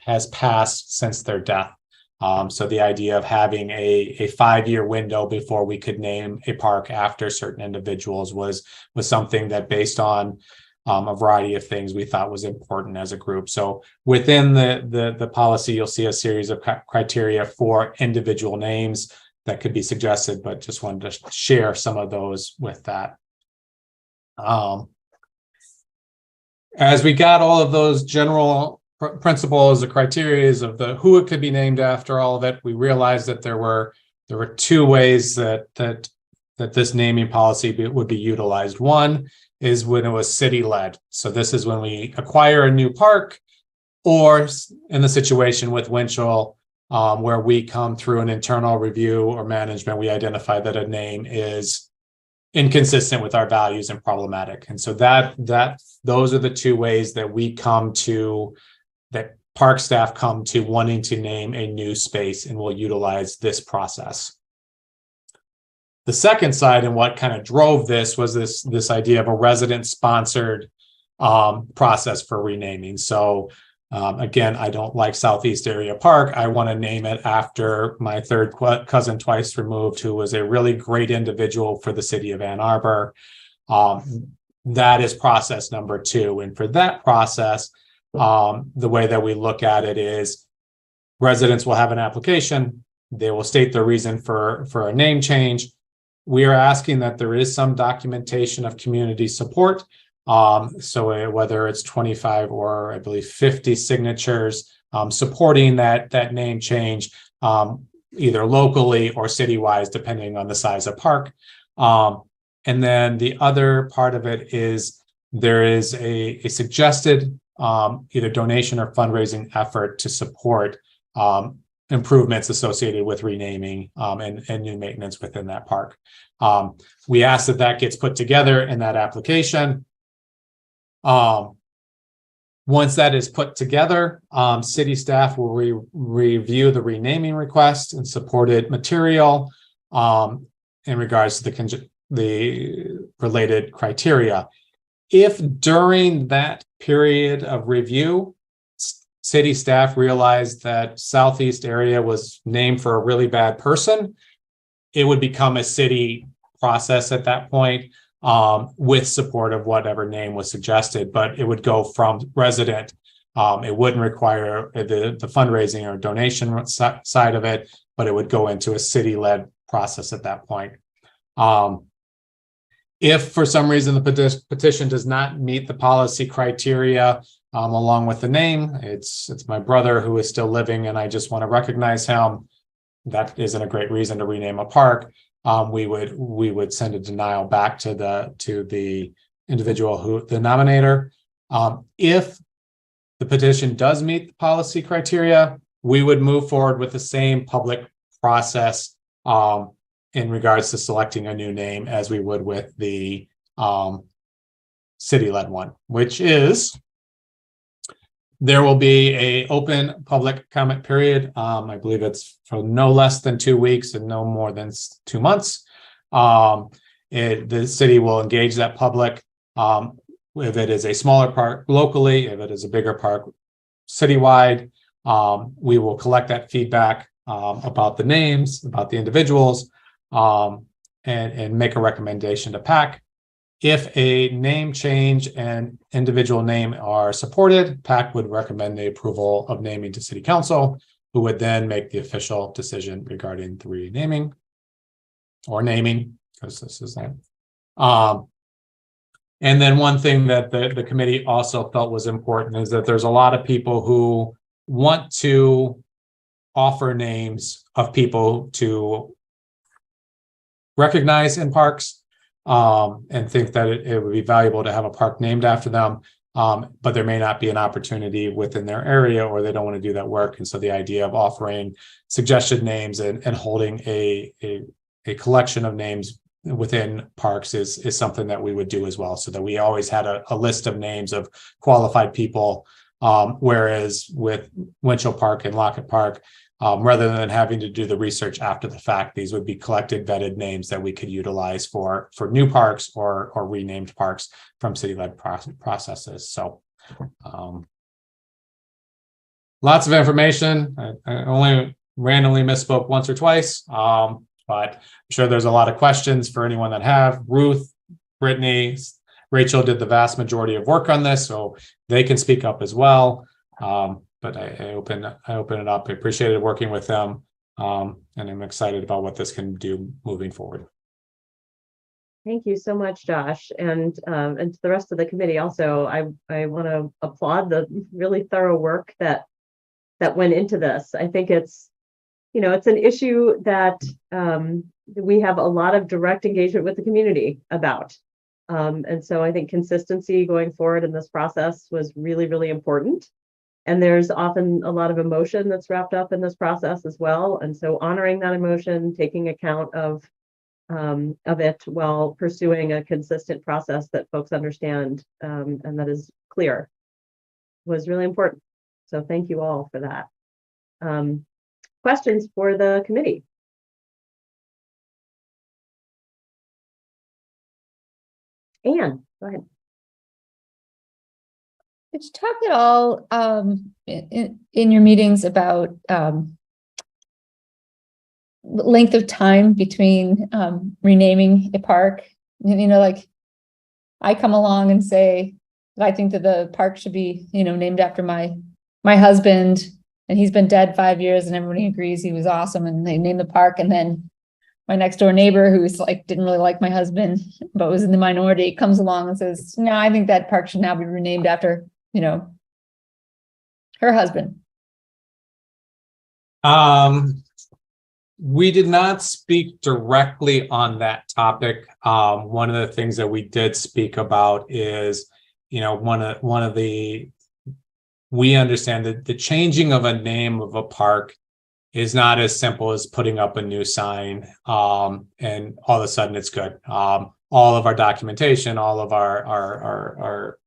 has passed since their death. So the idea of having a 5-year window before we could name a park after certain individuals was something that, based on a variety of things, we thought was important as a group. So within the policy, you'll see a series of criteria for individual names that could be suggested, but just wanted to share some of those with that. As we got all of those general principles, the criteria of who it could be named after, all of it, we realized that there were 2 ways that this naming policy would be utilized. One is when it was city-led. So this is when we acquire a new park, or in the situation with Winchell, where we come through an internal review or management, we identify that a name is inconsistent with our values and problematic. And so those are the two ways that that park staff come to wanting to name a new space, and will utilize this process. The second side, and what kind of drove this, was this idea of a resident-sponsored process for renaming. So again, I don't like Southeast Area Park. I want to name it after my third cousin twice removed, who was a really great individual for the city of Ann Arbor. That is process number 2. And for that process, the way that we look at it is residents will have an application. They will state their reason for a name change. We are asking that there is some documentation of community support. So whether it's 25 or I believe 50 signatures supporting that name change, either locally or citywide, depending on the size of park. And then the other part of it is there is a suggested either donation or fundraising effort to support improvements associated with renaming and new maintenance within that park. We ask that gets put together in that application. Once that is put together, city staff will review the renaming request and supported material in regards to the related criteria. If during that period of review, city staff realized that Southeast Area was named for a really bad person, it would become a city process at that point, with support of whatever name was suggested, but it would go from resident. It wouldn't require the fundraising or donation side of it, but it would go into a city-led process at that point. If for some reason the petition does not meet the policy criteria, along with the name, it's my brother who is still living and I just want to recognize him, that isn't a great reason to rename a park. We would send a denial back to the individual the nominator. If the petition does meet the policy criteria, we would move forward with the same public process in regards to selecting a new name as we would with the city-led one, which is there will be an open public comment period. I believe it's for no less than 2 weeks and no more than 2 months. The city will engage that public. If it is a smaller park locally, if it is a bigger park citywide, we will collect that feedback about the names, about the individuals, and make a recommendation to PAC. If a name change and individual name are supported, PAC would recommend the approval of naming to City Council, who would then make the official decision regarding the renaming or naming, because this is that. And then one thing that the committee also felt was important is that there's a lot of people who want to offer names of people to recognize in parks, and think that it would be valuable to have a park named after them, but there may not be an opportunity within their area, or they don't want to do that work. And so the idea of offering suggested names and holding a collection of names within parks is something that we would do as well, so that we always had a list of names of qualified people, whereas with Winchell Park and Lockett Park, rather than having to do the research after the fact, these would be collected, vetted names that we could utilize for new parks or renamed parks from city-led processes. So lots of information. I only randomly misspoke once or twice, but I'm sure there's a lot of questions for anyone that have. Ruth, Brittany, Rachel did the vast majority of work on this, so they can speak up as well. But I open it up. I appreciated working with them, and I'm excited about what this can do moving forward. Thank you so much, Josh, and to the rest of the committee. Also, I want to applaud the really thorough work that went into this. I think it's an issue that we have a lot of direct engagement with the community about, and so I think consistency going forward in this process was really, really important. And there's often a lot of emotion that's wrapped up in this process as well. And so honoring that emotion, taking account of of it while pursuing a consistent process that folks understand and that is clear was really important. So thank you all for that. Questions for the committee? Anne, go ahead. Did you talk at all in your meetings about length of time between renaming a park? You know, like I come along and say that I think that the park should be, you know, named after my husband, and he's been dead 5 years, and everybody agrees he was awesome, and they named the park. And then my next door neighbor, who's like didn't really like my husband but was in the minority, comes along and says, no, I think that park should now be renamed after, you know, her husband. We did not speak directly on that topic. One of the things that we did speak about is, you know, we understand that the changing of a name of a park is not as simple as putting up a new sign and all of a sudden it's good. All of our documentation, all of our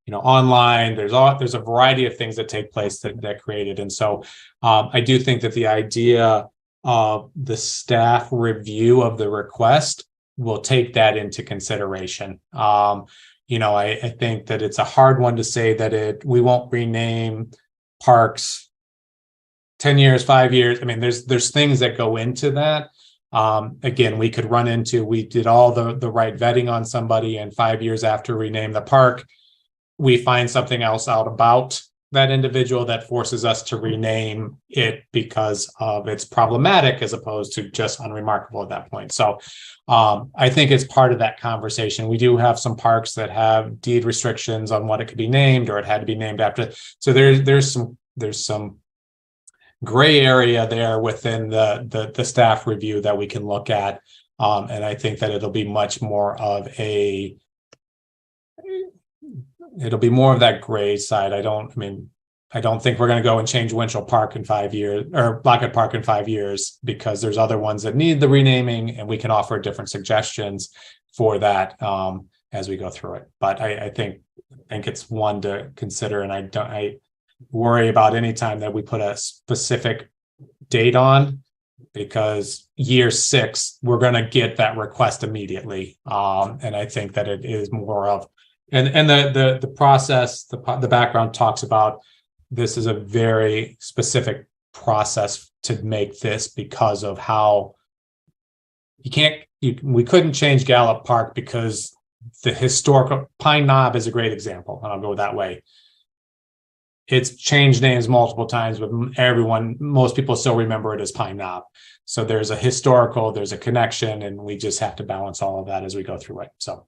you know, online, there's a variety of things that take place that created. And so I do think that the idea of the staff review of the request will take that into consideration. You know, I think that it's a hard one to say that we won't rename parks 10 years, 5 years. I mean, there's things that go into that. Again, we did all the right vetting on somebody, and 5 years after we name the park, we find something else out about that individual that forces us to rename it because of it's problematic as opposed to just unremarkable at that point. So I think it's part of that conversation. We do have some parks that have deed restrictions on what it could be named, or it had to be named after. So there's some gray area there within the staff review that we can look at. And I think that it'll be much more of that gray side. I don't think we're going to go and change Winchell Park in 5 years or Lockett Park in 5 years, because there's other ones that need the renaming, and we can offer different suggestions for that as we go through it. But I think it's one to consider, and I worry about any time that we put a specific date on, because year 6 we're going to get that request immediately, and I think that it is more of and the process, the background talks about this is a very specific process to make this, because of how we couldn't change Gallup Park because the historical Pine Knob is a great example, and I'll go that way. It's changed names multiple times, but most people still remember it as Pine Knob. So there's a connection, and we just have to balance all of that as we go through it. So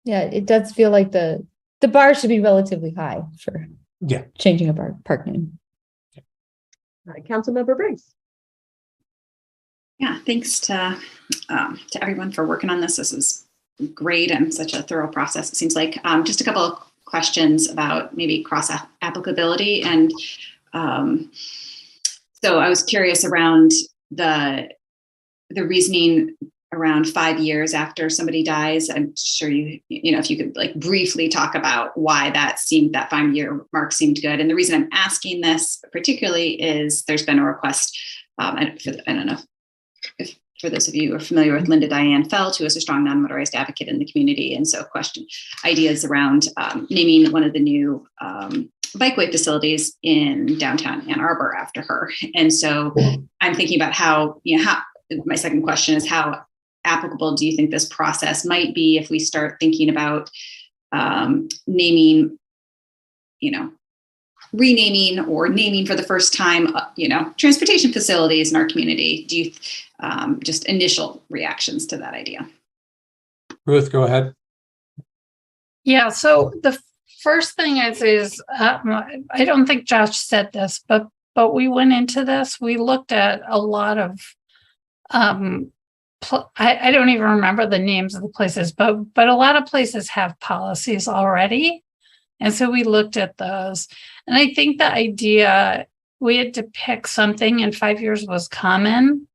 yeah, it does feel like the bar should be relatively high for changing a park name. Councilmember Briggs. Yeah, thanks to everyone for working on this. This is great and such a thorough process, it seems like. Just a couple of questions about maybe cross applicability. And so I was curious around the reasoning around 5 years after somebody dies. I'm sure you know, if you could like briefly talk about why that 5-year mark seemed good. And the reason I'm asking this particularly is there's been a request, I don't know if for those of you who are familiar with Linda Diane Felt, who is a strong non-motorized advocate in the community. And so ideas around naming one of the new bikeway facilities in downtown Ann Arbor after her. And so I'm thinking about my second question is how applicable do you think this process might be if we start thinking about naming, renaming or naming for the first time, transportation facilities in our community? Do you just initial reactions to that idea? Ruth, go ahead. Yeah, so the first thing is I don't think Josh said this, but we went into this, we looked at a lot of I don't even remember the names of the places, but a lot of places have policies already. And so we looked at those. And I think the idea, we had to pick something, and 5 years was common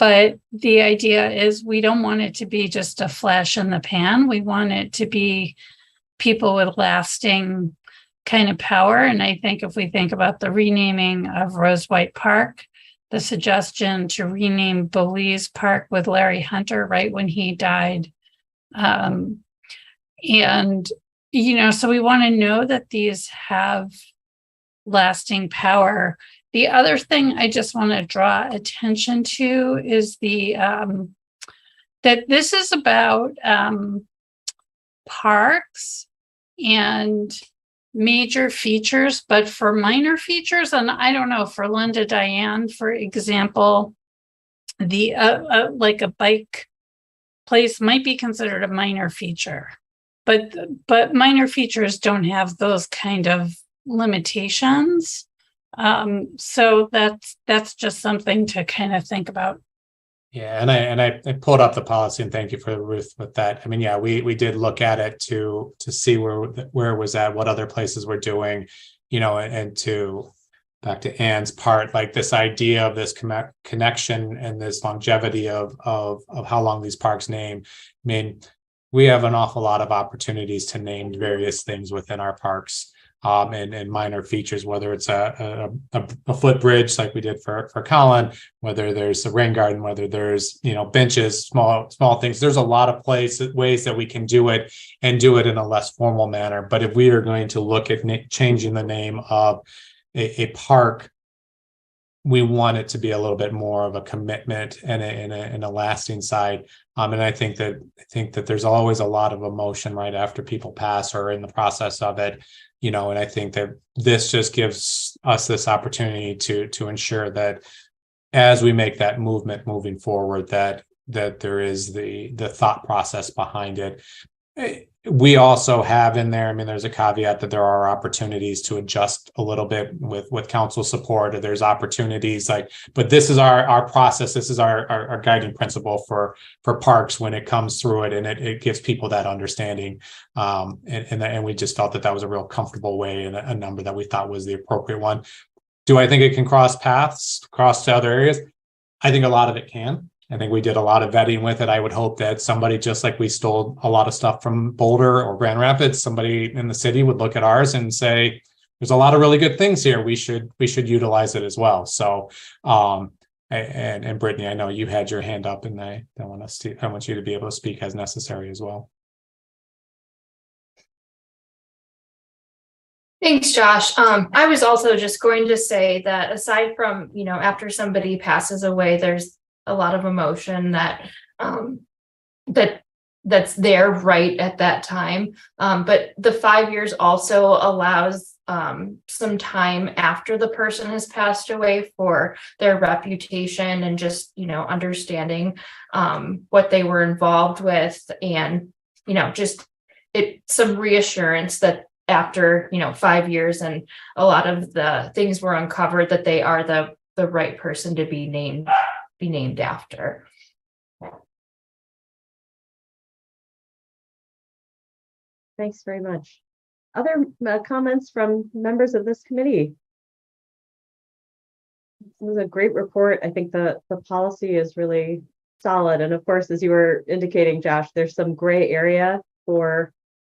But the idea is we don't want it to be just a flash in the pan. We want it to be people with lasting kind of power. And I think if we think about the renaming of Rose White Park, the suggestion to rename Belize Park with Larry Hunter right when he died. And, you know, so we want to know that these have lasting power. The other thing I just want to draw attention to is the that this is about parks and major features, but for minor features, and I don't know, for Linda Diane, for example, the like a bike place might be considered a minor feature, but minor features don't have those kind of limitations. So that's just something to kind of think about. Yeah, and I pulled up the policy, and thank you for Ruth with that. I mean, yeah, we did look at it to see where it was at, what other places were doing, you know, and to back to Ann's part, like this idea of this connection and this longevity of how long these parks name. I mean, we have an awful lot of opportunities to name various things within our parks. And minor features, whether it's a footbridge like we did for Colin, whether there's a rain garden, whether there's, you know, benches, small things. There's a lot of ways that we can do it and do it in a less formal manner. But if we are going to look at changing the name of a park, we want it to be a little bit more of a commitment and a lasting side. And I think that there's always a lot of emotion right after people pass or in the process of it. You know, and I think that this just gives us this opportunity to ensure that as we make that movement moving forward, that there is the thought process behind it. We also have in there, I mean, there's a caveat that there are opportunities to adjust a little bit with council support, or there's opportunities but this is our process. This is our guiding principle for parks when it comes through it, and it gives people that understanding. And we just felt that was a real comfortable way and a number that we thought was the appropriate one. Do I think it can cross paths, cross to other areas? I think a lot of it can. I think we did a lot of vetting with it. I would hope that somebody, just like we stole a lot of stuff from Boulder or Grand Rapids, somebody in the city would look at ours and say, there's a lot of really good things here. We should utilize it as well. So, and Brittany, I know you had your hand up, and I want you to be able to speak as necessary as well. Thanks, Josh. I was also just going to say that aside from, you know, after somebody passes away, there's a lot of emotion that's there right at that time. But the 5 years also allows some time after the person has passed away for their reputation and just, you know, understanding what they were involved with, and, you know, just some reassurance that after, you know, 5 years and a lot of the things were uncovered, that they are the right person to be named after. Thanks very much. Other comments from members of this committee? This was a great report. I think the policy is really solid. And of course, as you were indicating, Josh, there's some gray area for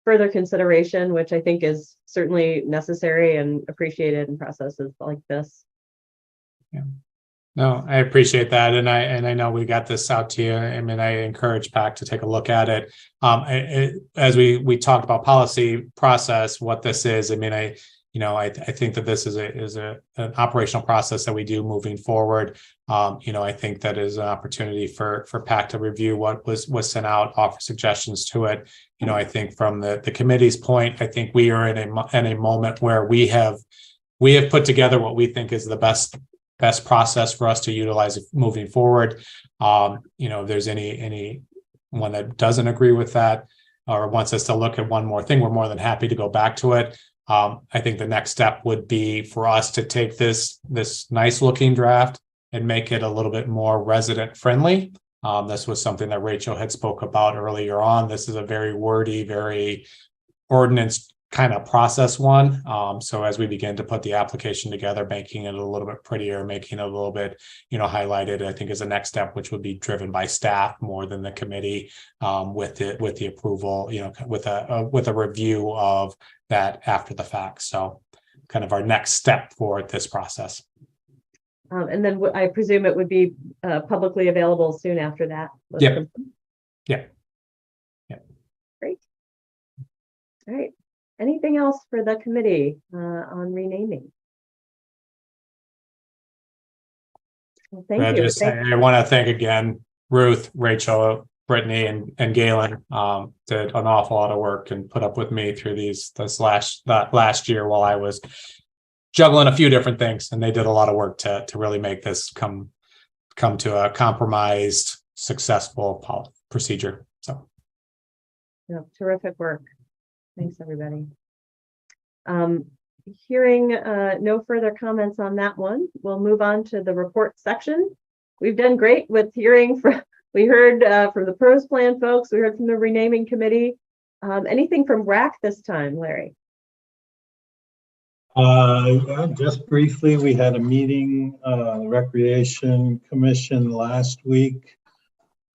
further consideration, which I think is certainly necessary and appreciated in processes like this. Yeah. No, I appreciate that, and I know we got this out to you. I mean, I encourage PAC to take a look at it. As we talked about policy process, what this is. I mean, I think that this is an operational process that we do moving forward. I think that is an opportunity for PAC to review what was sent out, offer suggestions to it. I think from the committee's point, I think we are in a moment where we have put together what we think is the best process for us to utilize moving forward. If there's anyone that doesn't agree with that or wants us to look at one more thing, we're more than happy to go back to it. I think the next step would be for us to take this nice looking draft and make it a little bit more resident friendly. This was something that Rachel had spoke about earlier on. This is a very wordy, very ordinance kind of process one. So as we begin to put the application together, making it a little bit prettier, making it a little bit, highlighted, I think is the next step, which would be driven by staff more than the committee, with the approval, with a review of that after the fact. So kind of our next step for this process. And then I presume it would be publicly available soon after that. Yep. Yeah. Great. All right. Anything else for the committee on renaming? Well, thank you. I want to thank again Ruth, Rachel, Brittany, and Galen. Did an awful lot of work and put up with me through this last year while I was juggling a few different things, and they did a lot of work to really make this come to a compromised, successful procedure. So, yeah, terrific work. Thanks, everybody. Hearing no further comments on that one, we'll move on to the report section. We've done great with hearing we heard from the pros plan folks, we heard from the renaming committee. Anything from RAC this time, Larry? Just briefly, we had a meeting, the Recreation Commission last week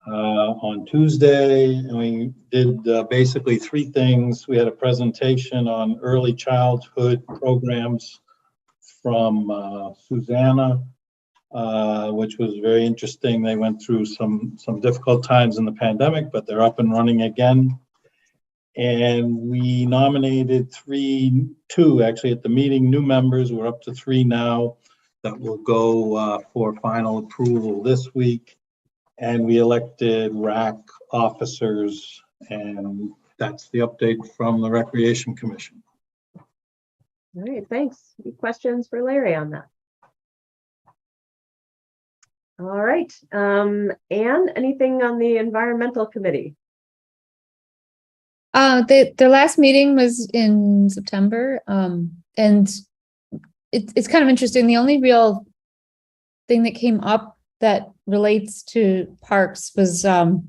on Tuesday, and we did basically three things. We had a presentation on early childhood programs from Susanna, which was very interesting. They went through some difficult times in the pandemic, but they're up and running again. And we nominated two actually at the meeting, new members. We're up to 3 now that will go for final approval this week. And we elected RAC officers, and that's the update from the Recreation Commission. All right, thanks. Any questions for Larry on that? All right, Anne, anything on the Environmental Committee? Their last meeting was in September, and it's kind of interesting. The only real thing that came up that relates to parks was that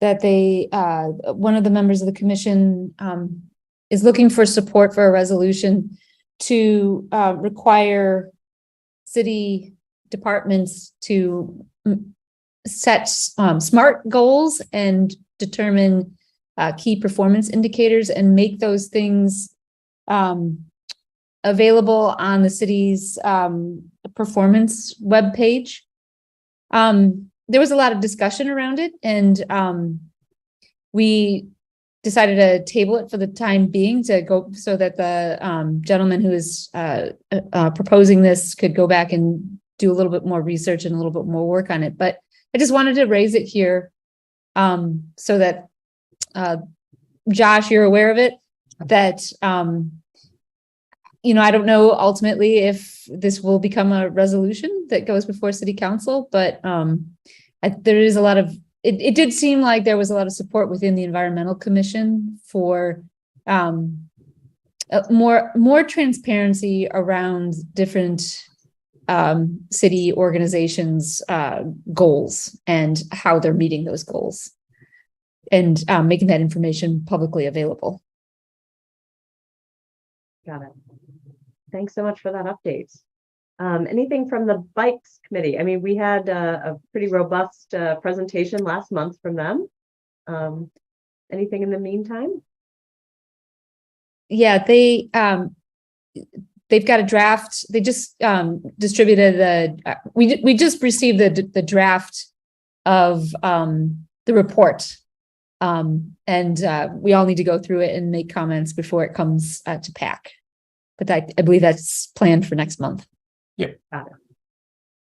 one of the members of the commission is looking for support for a resolution to require city departments to set SMART goals and determine key performance indicators and make those things available on the city's performance webpage. There was a lot of discussion around it, and we decided to table it for the time being to go so that the gentleman who is proposing this could go back and do a little bit more research and a little bit more work on it. But I just wanted to raise it here so that Josh, you're aware of it, that I don't know ultimately if this will become a resolution that goes before city council, but there is a lot of, it did seem like there was a lot of support within the environmental commission for more transparency around different city organizations' goals and how they're meeting those goals, and making that information publicly available. Got it. Thanks so much for that update. Anything from the bikes committee? I mean, we had a pretty robust presentation last month from them. Anything in the meantime? Yeah, they've got a draft. They just distributed we just received the draft of the report. And we all need to go through it and make comments before it comes to PAC. But I believe that's planned for next month. Yep. Got it.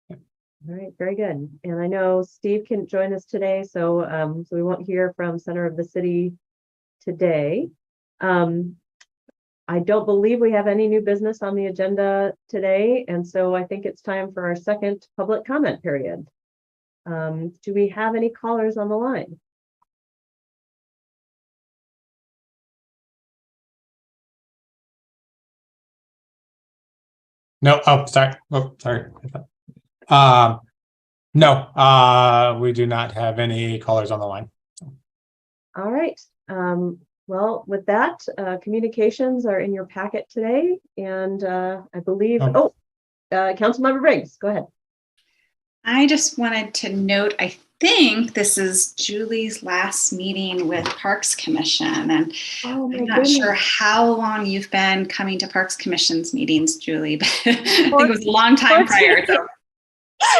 Yep. All right, very good. And I know Steve can't join us today, so so we won't hear from Center of the City today. I don't believe we have any new business on the agenda today, and so I think it's time for our second public comment period. Do we have any callers on the line? No, sorry. No, we do not have any callers on the line. All right. Well, with that, communications are in your packet today, and I believe, Councilmember Briggs, go ahead. I just wanted to note, I think this is Julie's last meeting with Parks Commission, and Oh, my I'm not goodness. sure how long you've been coming to Parks Commission's meetings, Julie, but I think it was a long time prior. So.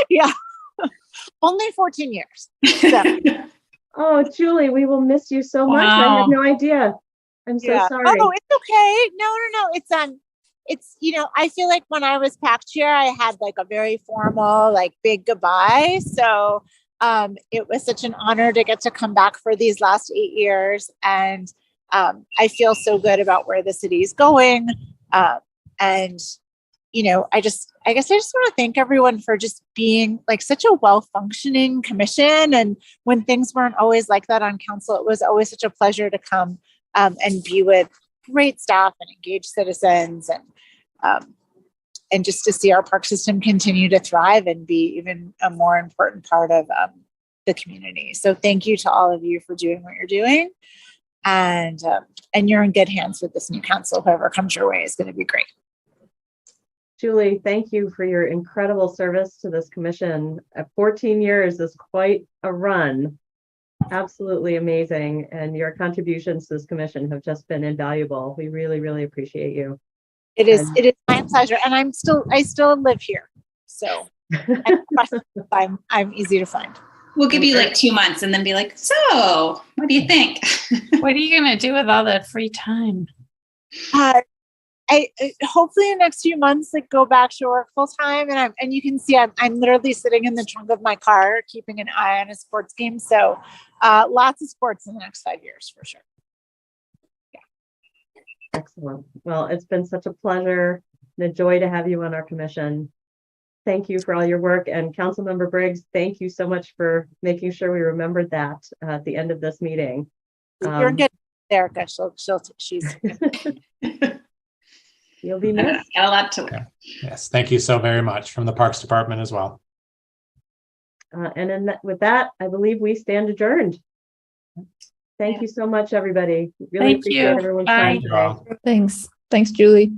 Yeah, only 14 years. So. Oh, Julie, we will miss you so much. I had no idea. I'm so sorry. Oh, it's okay. No. It's, I feel like when I was PAC chair, I had like a very formal, like big goodbye. So it was such an honor to get to come back for these last 8 years. And I feel so good about where the city is going. And, I guess I just want to thank everyone for just being like such a well-functioning commission. And when things weren't always like that on council, it was always such a pleasure to come and be with great staff and engaged citizens, and just to see our park system continue to thrive and be even a more important part of the community. So thank you to all of you for doing what you're doing, and you're in good hands with this new council. Whoever comes your way is going to be great. Julie, thank you for your incredible service to this commission. 14 years is quite a run. Absolutely amazing. And your contributions to this commission have just been invaluable. We really, really appreciate you. It is my pleasure. And I still live here. So I'm easy to find. We'll give you like 2 months and then be like, so what do you think? What are you going to do with all that free time? I hopefully in the next few months, like go back to work full time, and you can see I'm literally sitting in the trunk of my car, keeping an eye on a sports game. So lots of sports in the next 5 years for sure. Yeah. Excellent. Well, it's been such a pleasure and a joy to have you on our commission. Thank you for all your work. And Councilmember Briggs, thank you so much for making sure we remembered that at the end of this meeting. You're good, Erica. She's. You'll be missed. Got a lot to learn. Yes, thank you so very much from the Parks Department as well. With that, I believe we stand adjourned. Thank you so much, everybody. Really appreciate everyone's time today. Thanks, Julie.